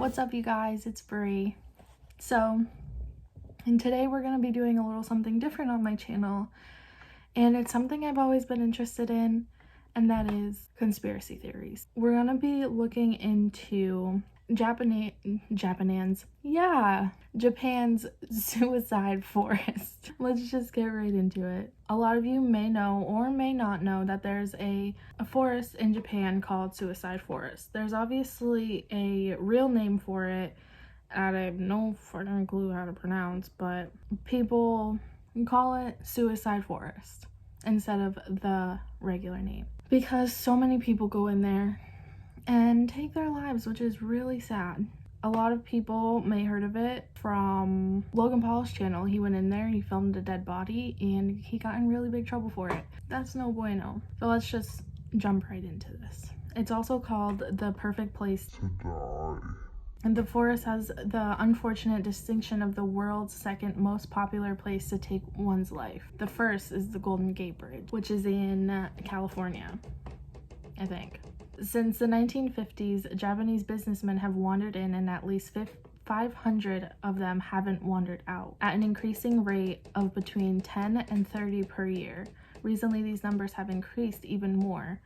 What's up, you guys? It's Brie. And today we're going to be doing a little something different on my channel, and it's something I've always been interested in, and that is conspiracy theories. We're going to be looking into Japan's suicide forest. Let's just get right into it. A lot of you may know or may not know that there's a forest in Japan called Suicide Forest. There's obviously a real name for it. I have no fucking clue how to pronounce, but people call it Suicide Forest instead of the regular name because so many people go in there and take their lives, which is really sad. A lot of people may heard of it from Logan Paul's channel. He went in there, he filmed a dead body, and he got in really big trouble for it. That's no bueno. So let's just jump right into this. It's also called the perfect place to die. And the forest has the unfortunate distinction of the world's second most popular place to take one's life. The first is the Golden Gate Bridge, which is in California, I think. Since the 1950s, Japanese businessmen have wandered in, and at least 500 of them haven't wandered out, at an increasing rate of between 10 and 30 per year. Recently, these numbers have increased even more,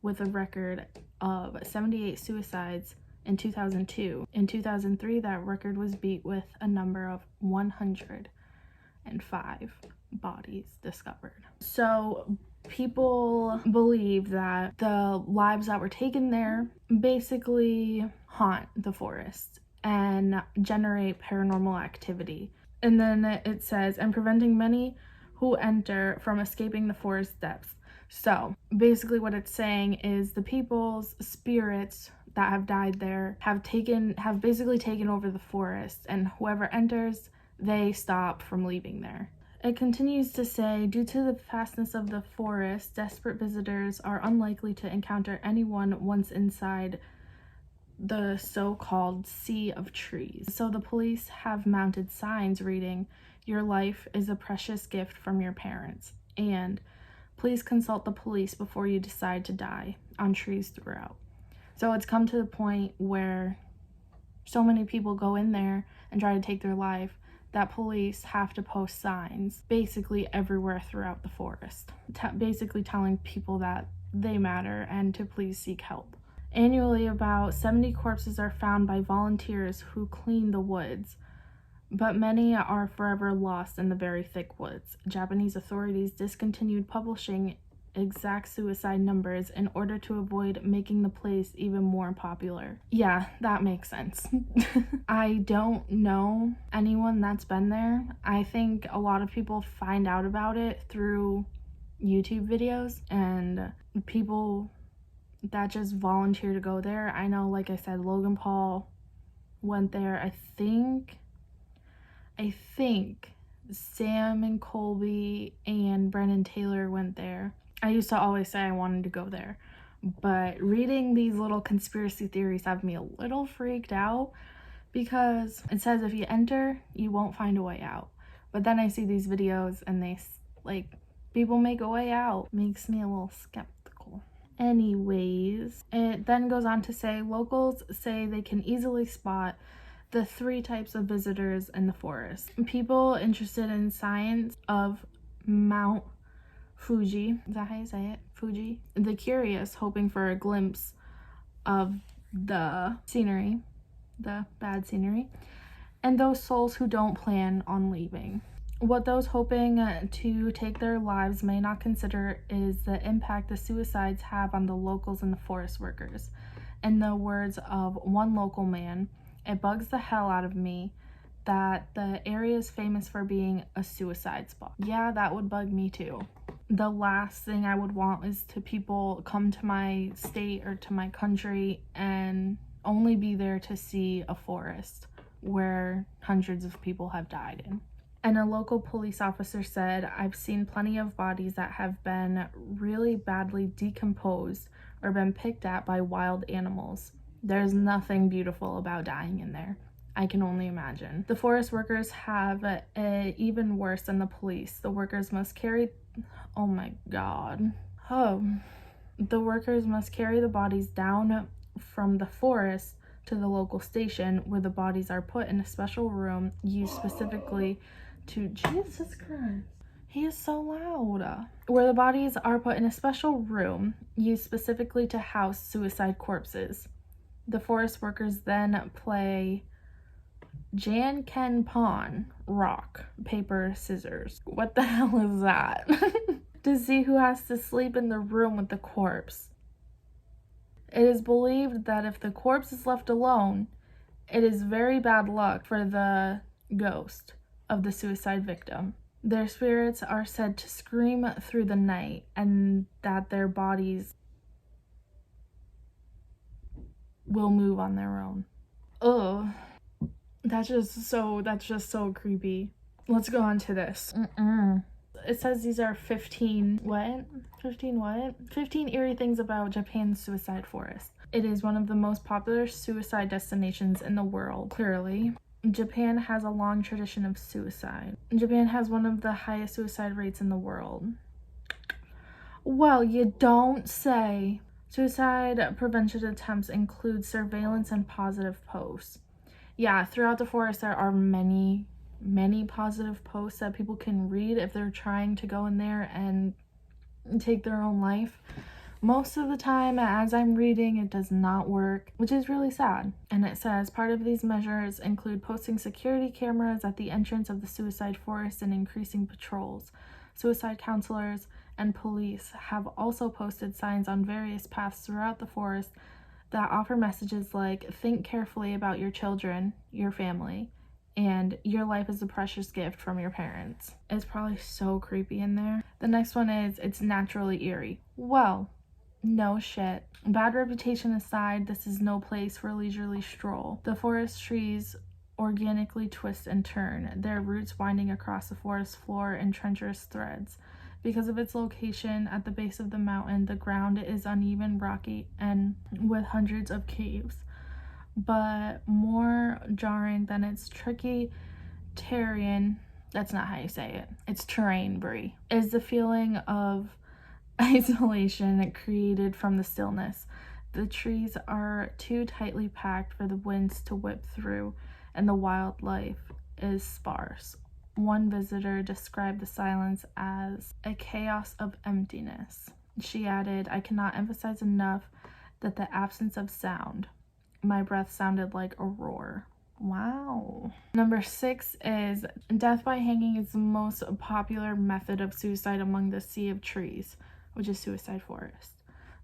with a record of 78 suicides in 2002. In 2003, that record was beat with a number of 105 bodies discovered. So people believe that the lives that were taken there basically haunt the forest and generate paranormal activity. And then it says, and preventing many who enter from escaping the forest depths. So basically what it's saying is the people's spirits that have died there have basically taken over the forest, and whoever enters, they stop from leaving there. It continues to say, due to the vastness of the forest, desperate visitors are unlikely to encounter anyone once inside the so-called sea of trees. So the police have mounted signs reading, "Your life is a precious gift from your parents," and "Please consult the police before you decide to die," on trees throughout. So it's come to the point where so many people go in there and try to take their life that police have to post signs basically everywhere throughout the forest, basically telling people that they matter and to please seek help. Annually, about 70 corpses are found by volunteers who clean the woods, but many are forever lost in the very thick woods. Japanese authorities discontinued publishing exact suicide numbers in order to avoid making the place even more popular. Yeah, that makes sense. I don't know anyone that's been there. I think a lot of people find out about it through YouTube videos and people that just volunteer to go there. I know, like I said, Logan Paul went there. I think Sam and Colby and Brennan Taylor went there. I used to always say I wanted to go there, but reading these little conspiracy theories have me a little freaked out because it says if you enter, you won't find a way out. But then I see these videos and people make a way out. Makes me a little skeptical. Anyways, it then goes on to say locals say they can easily spot the 3 types of visitors in the forest. People interested in science of Mount Fuji, is that how you say it? Fuji. The curious, hoping for a glimpse of the scenery, the bad scenery, and those souls who don't plan on leaving. What those hoping to take their lives may not consider is the impact the suicides have on the locals and the forest workers. In the words of one local man, "It bugs the hell out of me that the area is famous for being a suicide spot." Yeah, that would bug me too. The last thing I would want is to people come to my state or to my country and only be there to see a forest where hundreds of people have died in. And a local police officer said, "I've seen plenty of bodies that have been really badly decomposed or been picked at by wild animals. There's nothing beautiful about dying in there. I can only imagine." The forest workers have it even worse than the police. The workers must carry the workers must carry the bodies down from the forest to the local station where the bodies are put in a special room used specifically to, Jesus Christ, he is so loud, where the bodies are put in a special room used specifically to house suicide corpses. The forest workers then play Jan Ken Pon, rock, paper, scissors. What the hell is that? To see who has to sleep in the room with the corpse. It is believed that if the corpse is left alone, it is very bad luck for the ghost of the suicide victim. Their spirits are said to scream through the night, and that their bodies will move on their own. Ugh. That's just so creepy. Let's go on to this. It says these are 15 eerie things about Japan's suicide forest. It is one of the most popular suicide destinations in the world, clearly. Japan has a long tradition of suicide. Japan has one of the highest suicide rates in the world. Well, you don't say. Suicide prevention attempts include surveillance and positive posts. Yeah, throughout the forest there are many positive posts that people can read if they're trying to go in there and take their own life. Most of the time, as I'm reading, it does not work, which is really sad. And it says part of these measures include posting security cameras at the entrance of the suicide forest and increasing patrols. Suicide counselors and police have also posted signs on various paths throughout the forest that offer messages like, think carefully about your children, your family, and your life is a precious gift from your parents. It's probably so creepy in there. The next one is, it's naturally eerie. Well, no shit. Bad reputation aside, this is no place for a leisurely stroll. The forest trees organically twist and turn, their roots winding across the forest floor in treacherous threads. Because of its location at the base of the mountain, the ground is uneven, rocky, and with hundreds of caves. But more jarring than its tricky terrain, that's not how you say it, it's terrain, Brie, is the feeling of isolation created from the stillness. The trees are too tightly packed for the winds to whip through, and the wildlife is sparse. One visitor described the silence as a chaos of emptiness. She added, I cannot emphasize enough that the absence of sound. My breath sounded like a roar. Wow. Number 6 is death by hanging is the most popular method of suicide among the sea of trees, which is suicide forest.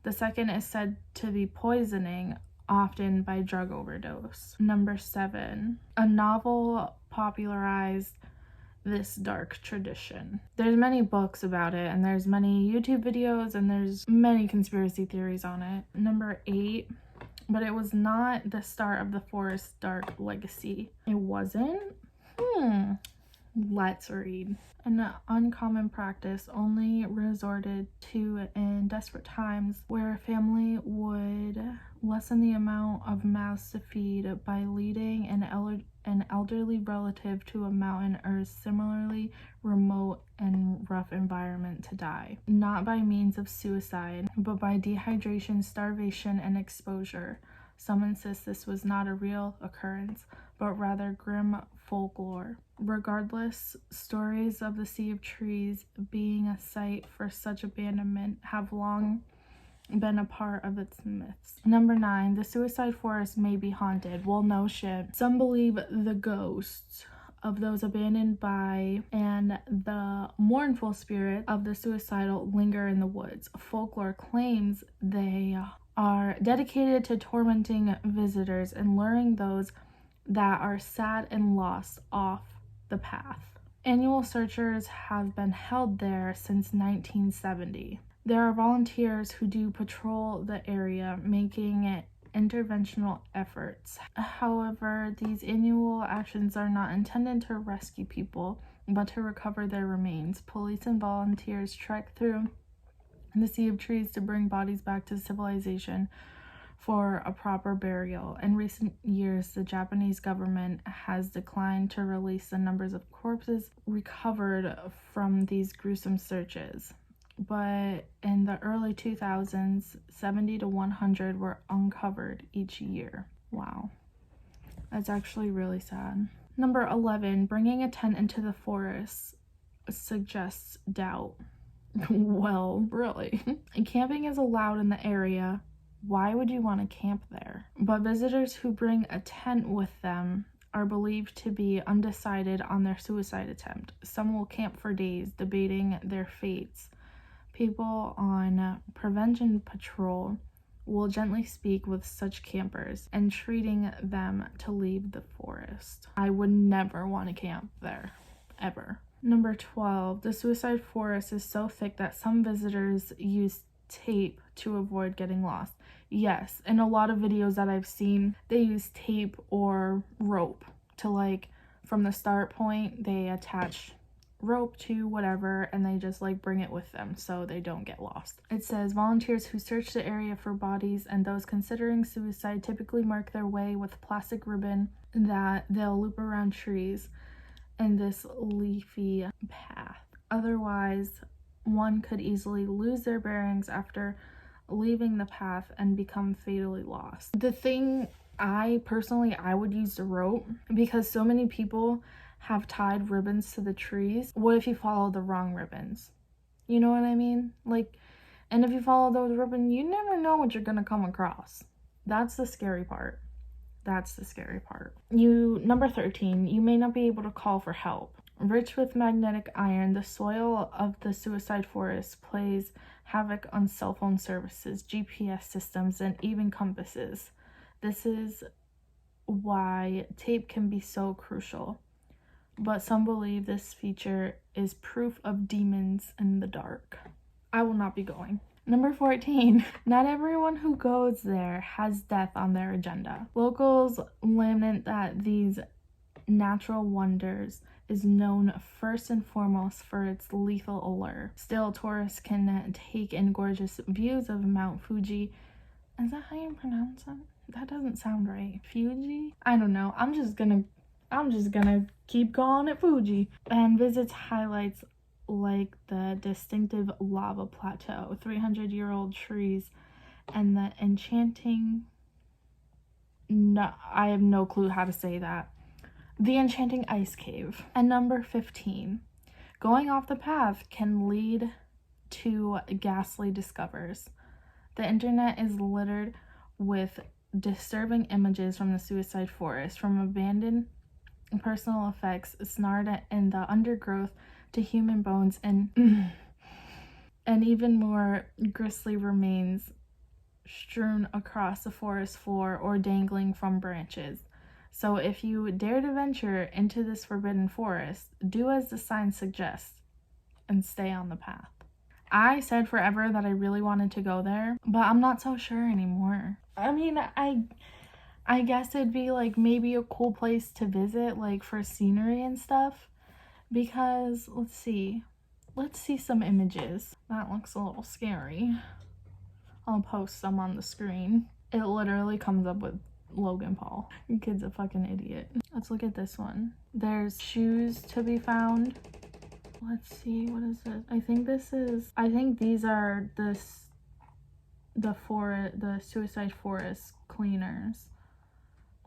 The second is said to be poisoning, often by drug overdose. Number 7, a novel popularized this dark tradition. There's many books about it, and there's many YouTube videos, and there's many conspiracy theories on it. Number 8, but it was not the start of the forest's dark legacy. It wasn't? Let's read. An uncommon practice only resorted to in desperate times, where a family would lessen the amount of mouths to feed by leading an elderly relative to a mountain or similarly remote and rough environment to die, not by means of suicide, but by dehydration, starvation, and exposure. Some insist this was not a real occurrence, but rather grim folklore. Regardless, stories of the Sea of Trees being a site for such abandonment have long been a part of its myths. Number 9, the suicide forest may be haunted. Well, no shit. Some believe the ghosts of those abandoned by and the mournful spirit of the suicidal linger in the woods. Folklore claims they are dedicated to tormenting visitors and luring those that are sad and lost off the path. Annual searchers have been held there since 1970. There are volunteers who do patrol the area, making interventional efforts. However, these annual actions are not intended to rescue people, but to recover their remains. Police and volunteers trek through the Sea of Trees to bring bodies back to civilization for a proper burial. In recent years, the Japanese government has declined to release the numbers of corpses recovered from these gruesome searches. But in the early 2000s, 70 to 100 were uncovered each year. Wow. That's actually really sad. Number 11, bringing a tent into the forest suggests doubt. Well, really. Camping is allowed in the area. Why would you want to camp there? But visitors who bring a tent with them are believed to be undecided on their suicide attempt. Some will camp for days, debating their fates. People on prevention patrol will gently speak with such campers, entreating them to leave the forest. I would never want to camp there, ever. Number 12, the suicide forest is so thick that some visitors use tape to avoid getting lost. Yes, in a lot of videos that I've seen, they use tape or rope to, like, from the start point, they attach rope to whatever and they just like bring it with them so they don't get lost. It says volunteers who search the area for bodies and those considering suicide typically mark their way with plastic ribbon that they'll loop around trees in this leafy path. Otherwise, one could easily lose their bearings after leaving the path and become fatally lost. The thing I would use the rope because so many people have tied ribbons to the trees. What if you follow the wrong ribbons? You know what I mean? Like, and if you follow those ribbons, you never know what you're gonna come across. That's the scary part. That's the scary part. Number 13, you may not be able to call for help. Rich with magnetic iron, the soil of the suicide forest plays havoc on cell phone services, GPS systems, and even compasses. This is why tape can be so crucial. But some believe this feature is proof of demons in the dark. I will not be going. Number 14, not everyone who goes there has death on their agenda. Locals lament that these natural wonders is known first and foremost for its lethal allure. Still, tourists can take in gorgeous views of Mount Fuji. Is that how you pronounce it? That doesn't sound right. Fuji? I don't know. I'm just gonna keep calling it Fuji. And visits highlights like the distinctive lava plateau, 300-year-old trees, and the enchanting... No, I have no clue how to say that. The enchanting ice cave. And number 15, going off the path can lead to ghastly discoveries. The internet is littered with disturbing images from the suicide forest, from abandoned personal effects snared in the undergrowth to human bones and even more grisly remains strewn across the forest floor or dangling from branches. So if you dare to venture into this forbidden forest, do as the sign suggests and stay on the path. I said forever that I really wanted to go there, but I'm not so sure anymore. I mean, I guess it'd be like maybe a cool place to visit, like for scenery and stuff, because let's see some images. That looks a little scary. I'll post some on the screen. It literally comes up with Logan Paul. Your kid's a fucking idiot. Let's look at this one. There's shoes to be found. Let's see, what is this? I think these are the suicide forest cleaners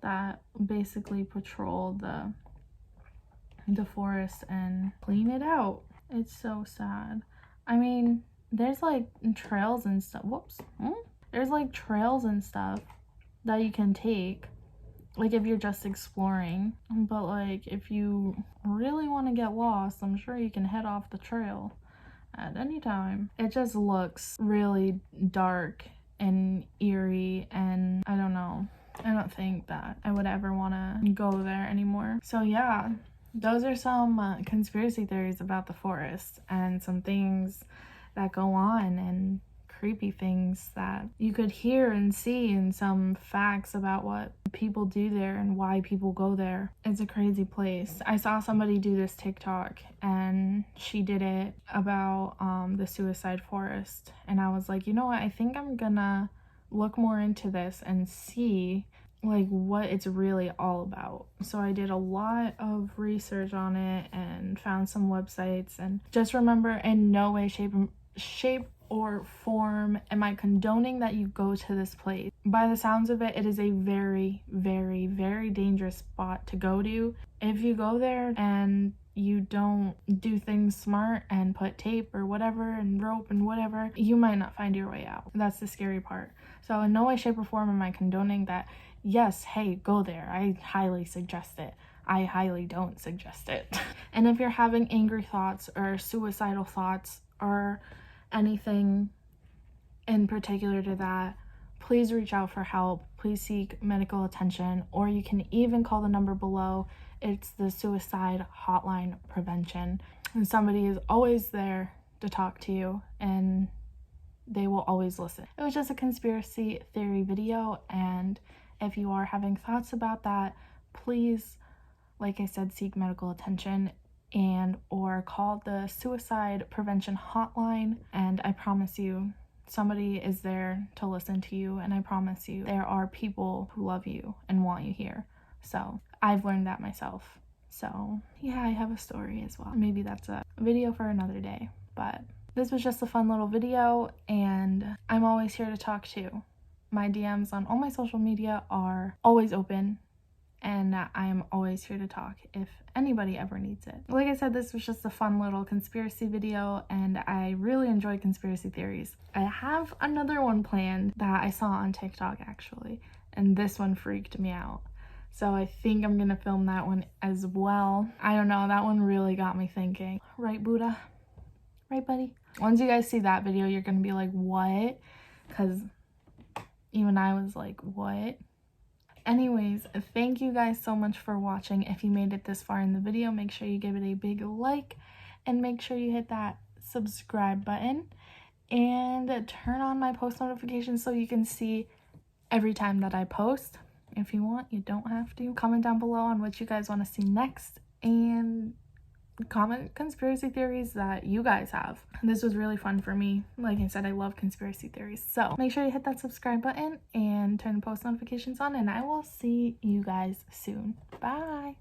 that basically patrol the forest and clean it out. It's so sad. I mean, there's like trails and stuff. There's like trails and stuff that you can take, like if you're just exploring, but like if you really want to get lost, I'm sure you can head off the trail at any time. It just looks really dark and eerie, and I don't know, I don't think that I would ever want to go there anymore. So yeah, those are some conspiracy theories about the forest and some things that go on and creepy things that you could hear and see, and some facts about what people do there and why people go there. It's a crazy place. I saw somebody do this TikTok and she did it about the suicide forest, and I was like, you know what, I think I'm gonna look more into this and see like what it's really all about. So I did a lot of research on it and found some websites, and just remember, in no way, shape or form am I condoning that you go to this place. By the sounds of it, it is a very, very, very dangerous spot to go to. If you go there and you don't do things smart and put tape or whatever and rope and whatever, you might not find your way out. That's the scary part. So in no way, shape, or form am I condoning that. Yes, hey, go there. I highly suggest it. I highly don't suggest it. And if you're having angry thoughts or suicidal thoughts or anything in particular to that, please reach out for help. Please seek medical attention, or you can even call the number below. It's the suicide hotline prevention, and somebody is always there to talk to you, and they will always listen. It was just a conspiracy theory video, and if you are having thoughts about that, please, like I said, seek medical attention and or call the suicide prevention hotline, and I promise you somebody is there to listen to you, and I promise you there are people who love you and want you here. So I've learned that myself. So yeah, I have a story as well. Maybe that's a video for another day, but this was just a fun little video, and I'm always here to talk to. My DMs on all my social media are always open, and I'm always here to talk if anybody ever needs it. Like I said, this was just a fun little conspiracy video, and I really enjoy conspiracy theories. I have another one planned that I saw on TikTok actually, and this one freaked me out. So I think I'm gonna film that one as well. I don't know, that one really got me thinking. Right, Buddha? Right, buddy? Once you guys see that video, you're gonna be like, what? Because even I was like, what? Anyways, thank you guys so much for watching. If you made it this far in the video, make sure you give it a big like, and make sure you hit that subscribe button and turn on my post notifications so you can see every time that I post. If you want, you don't have to. Comment down below on what you guys want to see next, and comment conspiracy theories that you guys have. This was really fun for me. Like I said, I love conspiracy theories. So make sure you hit that subscribe button and turn post notifications on, and I will see you guys soon. Bye.